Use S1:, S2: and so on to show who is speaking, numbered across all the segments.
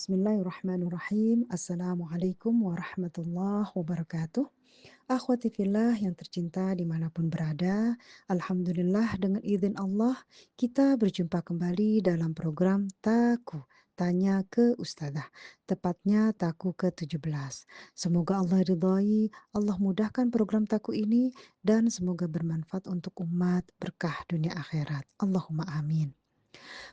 S1: Bismillahirrahmanirrahim. Assalamualaikum warahmatullahi wabarakatuh. Akhwati fillah yang tercinta dimanapun berada, Alhamdulillah dengan izin Allah kita berjumpa kembali dalam program Taku Tanya ke Ustazah, tepatnya Taku ke-17. Semoga Allah ridhai, Allah mudahkan program Taku ini dan semoga bermanfaat untuk umat berkah dunia akhirat. Allahumma amin.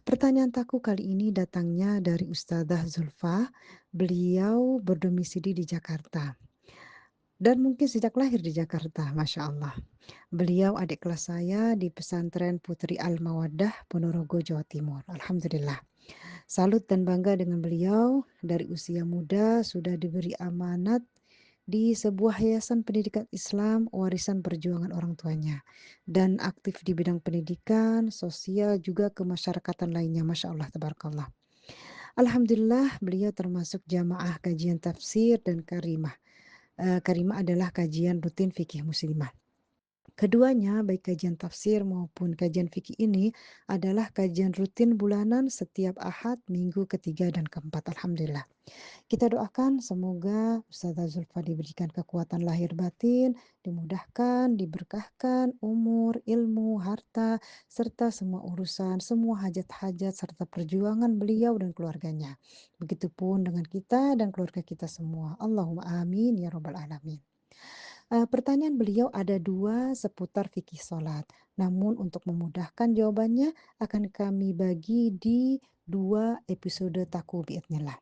S1: Pertanyaan taku kali ini datangnya dari Ustazah Zulfa. Beliau berdomisili di Jakarta dan mungkin sejak lahir di Jakarta, Masya Allah. Beliau adik kelas saya di pesantren Putri Al-Mawaddah, Ponorogo, Jawa Timur. Alhamdulillah. Salut dan bangga dengan beliau, dari usia muda sudah diberi amanat di sebuah yayasan pendidikan Islam warisan perjuangan orang tuanya, dan aktif di bidang pendidikan, sosial, juga kemasyarakatan lainnya. Masya Allah, tabarakallah. Alhamdulillah beliau termasuk jamaah kajian tafsir dan karimah. Karimah adalah kajian rutin fikih muslimah. Keduanya, baik kajian tafsir maupun kajian fikih ini adalah kajian rutin bulanan setiap Ahad, minggu ketiga dan keempat. Alhamdulillah. Kita doakan semoga Ustazah Zulfa diberikan kekuatan lahir batin, dimudahkan, diberkahkan umur, ilmu, harta, serta semua urusan, semua hajat-hajat serta perjuangan beliau dan keluarganya. Begitupun dengan kita dan keluarga kita semua. Allahumma amin ya rabbal alamin. Pertanyaan beliau ada dua seputar fikih sholat. Namun untuk memudahkan jawabannya akan kami bagi di dua episode taku biidznillah.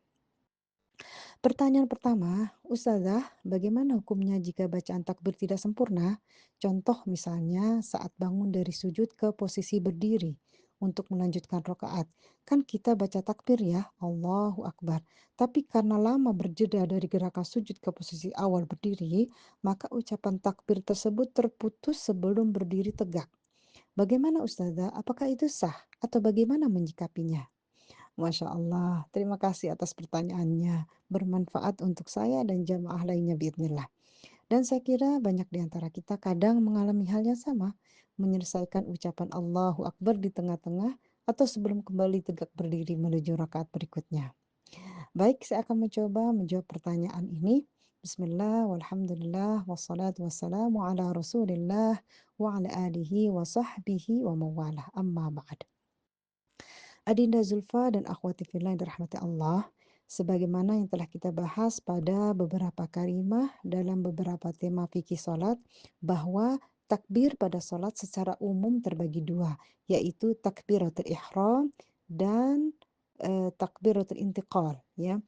S1: Pertanyaan pertama, Ustazah, bagaimana hukumnya jika bacaan takbir tidak sempurna? Contoh misalnya saat bangun dari sujud ke posisi berdiri untuk melanjutkan rakaat. Kan kita baca takbir ya, Allahu Akbar. Tapi karena lama berjeda dari gerakan sujud ke posisi awal berdiri, maka ucapan takbir tersebut terputus sebelum berdiri tegak. Bagaimana Ustazah? Apakah itu sah atau bagaimana menyikapinya? Masya Allah, terima kasih atas pertanyaannya. Bermanfaat untuk saya dan jamaah lainnya biidznillah. Dan saya kira banyak di antara kita kadang mengalami hal yang sama, menyelesaikan ucapan Allahu Akbar di tengah-tengah atau sebelum kembali tegak berdiri menuju rakaat berikutnya. Baik, saya akan mencoba menjawab pertanyaan ini. Bismillah, walhamdulillah, wassalatu wassalamu ala rasulillah, wa ala alihi wa sahbihi wa mawalah, amma ba'd. Adinda Zulfa dan akhwati fillah yang dirahmati Allah, sebagaimana yang telah kita bahas pada beberapa kalimah dalam beberapa tema fikih salat, bahwa takbir pada salat secara umum terbagi dua, yaitu takbiratul ihram dan takbiratul intiqal, ya.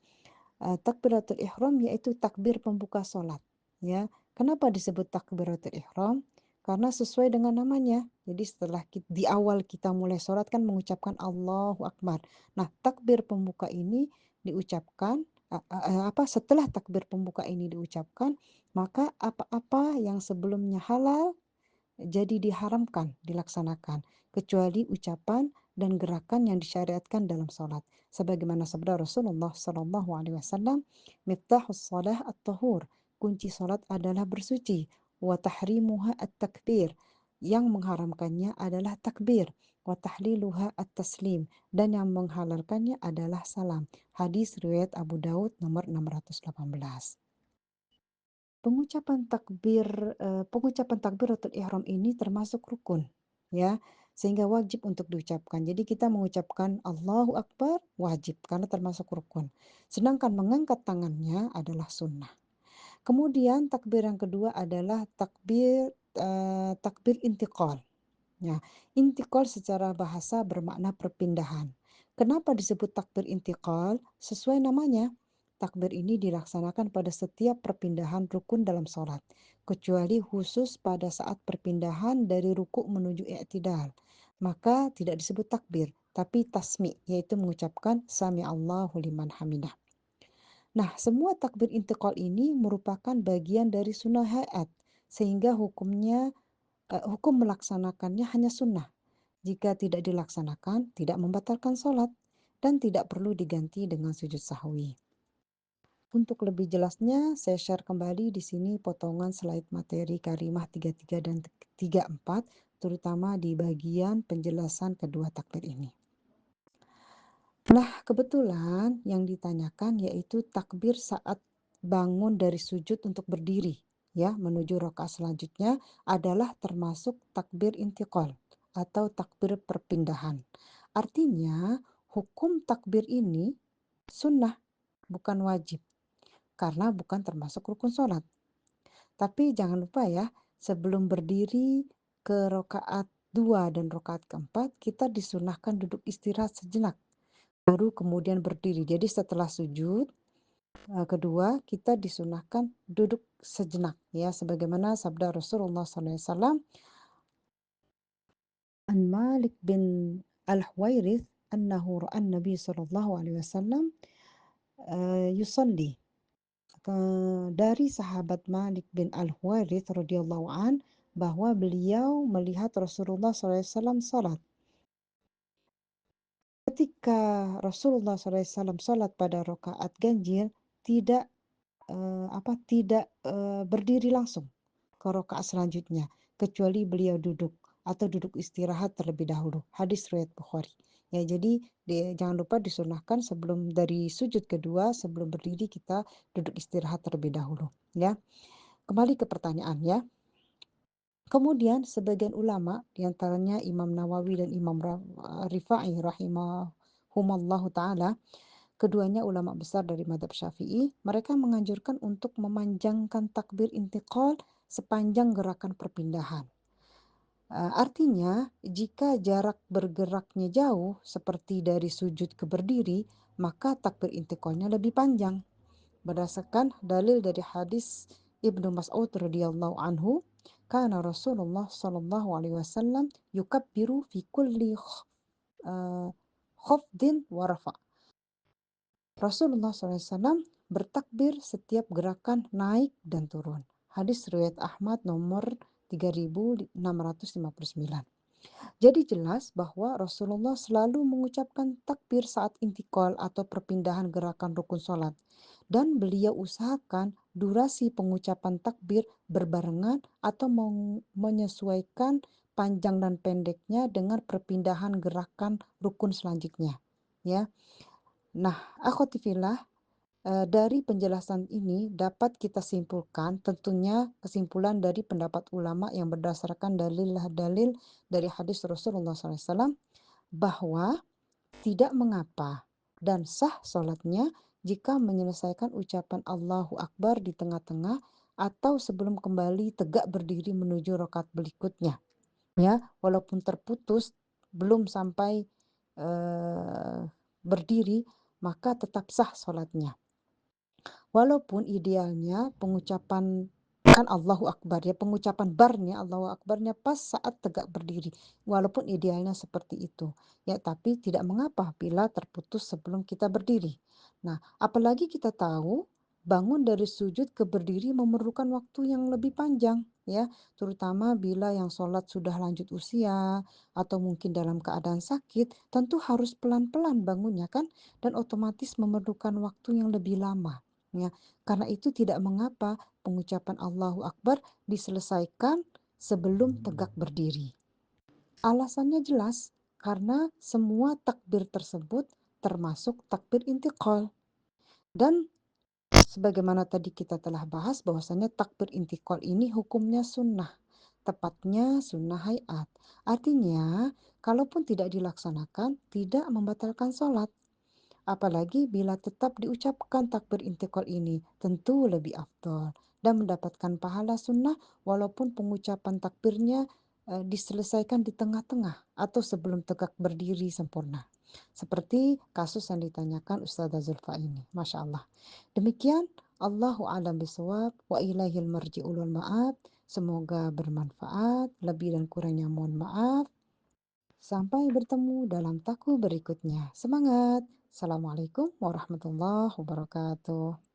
S1: Takbiratul ihram yaitu takbir pembuka salat, ya. Kenapa disebut takbiratul ihram? Karena sesuai dengan namanya. Jadi setelah di awal kita mulai sholat kan mengucapkan Allahu Akbar. Nah, takbir pembuka ini diucapkan setelah takbir pembuka ini diucapkan, maka apa-apa yang sebelumnya halal jadi diharamkan dilaksanakan, kecuali ucapan dan gerakan yang disyariatkan dalam salat. Sebagaimana sabda Rasulullah sallallahu alaihi wasallam, "Miftahus shalah at-tahur." Kunci salat adalah bersuci. Wa tahrimuha at-takbir. Yang mengharamkannya adalah takbir. Wa tahliluha at-taslim. Dan yang menghalalkannya adalah salam. Hadis riwayat Abu Daud nomor 618. Pengucapan takbiratul ihram ini termasuk rukun, ya, sehingga wajib untuk diucapkan. Jadi kita mengucapkan Allahu Akbar wajib karena termasuk rukun. Sedangkan mengangkat tangannya adalah sunnah. Kemudian takbir yang kedua adalah takbir intiqal. Ya, intiqal secara bahasa bermakna perpindahan. Kenapa disebut takbir intiqal? Sesuai namanya, takbir ini dilaksanakan pada setiap perpindahan rukun dalam sholat, kecuali khusus pada saat perpindahan dari ruku menuju i'tidal. Maka tidak disebut takbir, tapi tasmi, yaitu mengucapkan Sami Allahu liman hamidah. Nah, semua takbir intiqal ini merupakan bagian dari sunnah hayat, sehingga hukum melaksanakannya hanya sunnah. Jika tidak dilaksanakan, tidak membatalkan sholat dan tidak perlu diganti dengan sujud sahwi. Untuk lebih jelasnya, saya share kembali di sini potongan slide materi kalimah 33 dan 34, terutama di bagian penjelasan kedua takbir ini. Nah, kebetulan yang ditanyakan yaitu takbir saat bangun dari sujud untuk berdiri, ya, menuju rakaat selanjutnya adalah termasuk takbir intiqal atau takbir perpindahan. Artinya, hukum takbir ini sunnah, bukan wajib, karena bukan termasuk rukun sholat. Tapi jangan lupa ya, sebelum berdiri ke rakaat 2 dan rakaat keempat, kita disunahkan duduk istirahat sejenak baru kemudian berdiri. Jadi setelah sujud kedua kita disunahkan duduk sejenak ya, sebagaimana sabda Rasulullah SAW, an Malik bin Al-Huwairith annahu ra'an Nabi sallallahu alaihi wasallam yusalli. Dari sahabat Malik bin Al-Huwairith radhiyallahu an bahwa beliau melihat Rasulullah SAW salat. Ketika Rasulullah SAW salat pada rakaat ganjil, tidak berdiri langsung ke rakaat selanjutnya, kecuali beliau duduk atau duduk istirahat terlebih dahulu. Hadis riwayat Bukhari. Ya, jadi jangan lupa disunahkan sebelum dari sujud kedua, sebelum berdiri kita duduk istirahat terlebih dahulu. Ya, kembali ke pertanyaan ya. Kemudian sebagian ulama, diantaranya Imam Nawawi dan Imam Rifa'i rahimahumallahu ta'ala, keduanya ulama besar dari madhab Syafi'i, mereka menganjurkan untuk memanjangkan takbir intiqal sepanjang gerakan perpindahan. Artinya, jika jarak bergeraknya jauh, seperti dari sujud ke berdiri, maka takbir intiqalnya lebih panjang. Berdasarkan dalil dari hadis Ibnu Mas'ud radhiyallahu anhu, kana Rasulullah sallallahu alaihi wasallam yukabbiru fi kulli khafdin wa rafa'. Rasulullah SAW bertakbir setiap gerakan naik dan turun. Hadis riwayat Ahmad nomor 3659. Jadi jelas bahwa Rasulullah selalu mengucapkan takbir saat intikal atau perpindahan gerakan rukun sholat. Dan beliau usahakan durasi pengucapan takbir berbarengan atau menyesuaikan panjang dan pendeknya dengan perpindahan gerakan rukun selanjutnya. Ya. Nah, akhwati fillah, dari penjelasan ini dapat kita simpulkan, tentunya kesimpulan dari pendapat ulama yang berdasarkan dalil-dalil dari hadis Rasulullah SAW, bahwa tidak mengapa dan sah sholatnya jika menyelesaikan ucapan Allahu Akbar di tengah-tengah atau sebelum kembali tegak berdiri menuju rakaat berikutnya. Ya, walaupun terputus belum sampai berdiri, maka tetap sah sholatnya. Walaupun idealnya pengucapan kan Allahu Akbar ya, pengucapan barnya Allahu Akbarnya pas saat tegak berdiri. Walaupun idealnya seperti itu. Ya, tapi tidak mengapa bila terputus sebelum kita berdiri. Nah, apalagi kita tahu bangun dari sujud ke berdiri memerlukan waktu yang lebih panjang ya, terutama bila yang sholat sudah lanjut usia atau mungkin dalam keadaan sakit, tentu harus pelan-pelan bangunnya kan, dan otomatis memerlukan waktu yang lebih lama. Ya, karena itu tidak mengapa pengucapan Allahu Akbar diselesaikan sebelum tegak berdiri. Alasannya jelas, karena semua takbir tersebut termasuk takbir intiqal. Dan sebagaimana tadi kita telah bahas bahwasanya takbir intiqal ini hukumnya sunnah. Tepatnya sunnah hayat. Artinya, kalaupun tidak dilaksanakan, tidak membatalkan sholat. Apalagi bila tetap diucapkan takbir intikal ini, tentu lebih afdol dan mendapatkan pahala sunnah walaupun pengucapan takbirnya diselesaikan di tengah-tengah atau sebelum tegak berdiri sempurna. Seperti kasus yang ditanyakan Ustazah Zulfa ini. Masya Allah. Demikian, Allahu a'lam bishawab wa ilaihil marji'ul wal ma'ab. Semoga bermanfaat. Lebih dan kurangnya mohon maaf. Sampai bertemu dalam taku berikutnya. Semangat! Assalamualaikum warahmatullahi wabarakatuh.